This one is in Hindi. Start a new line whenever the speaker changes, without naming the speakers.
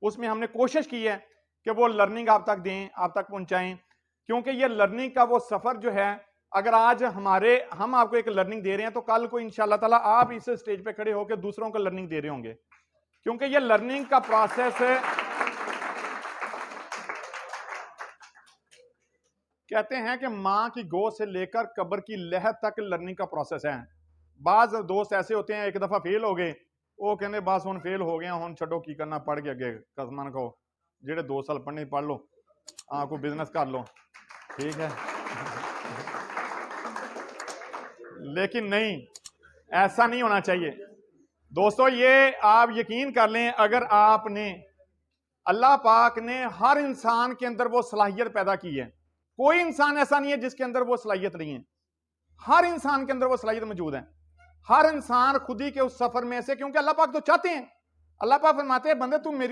उसमें हमने कोशिश की है कि वो लर्निंग आप तक दें, आप तक पहुंचाएं, क्योंकि ये लर्निंग का वो सफर जो है, अगर आज हम आपको एक लर्निंग दे रहे हैं तो कल को इंशाल्लाह ताला आप इस स्टेज पे खड़े होकर दूसरों को लर्निंग दे रहे होंगे, क्योंकि ये लर्निंग का प्रोसेस है। कहते हैं कि मां की गोद से लेकर कब्र की लहर तक लर्निंग का प्रोसेस है। बाज दोस्त ऐसे होते हैं, एक दफा फेल हो गए, वो कहते बस हुन फेल हो गया, हुन छड्डो की करना, पढ़ के अगे कसमान को जेडे 2 साल पढ़ने पढ़ लो, कोई बिजनेस कर लो, ठीक है। लेकिन नहीं, ऐसा नहीं होना चाहिए दोस्तों। ये आप यकीन कर लें, अगर आपने, अल्लाह पाक ने हर इंसान के अंदर वो सलाहियत पैदा की है, कोई इंसान ऐसा नहीं है जिसके अंदर वो सलाहियत नहीं है, हर इंसान के अंदर वो सलाहियत मौजूद है। हर इंसान खुद ही के उस सफर में से, क्योंकि अल्लाह पाक तो चाहते हैं, अल्लाह पाक फरमाते हैं बंदे तुम मेरी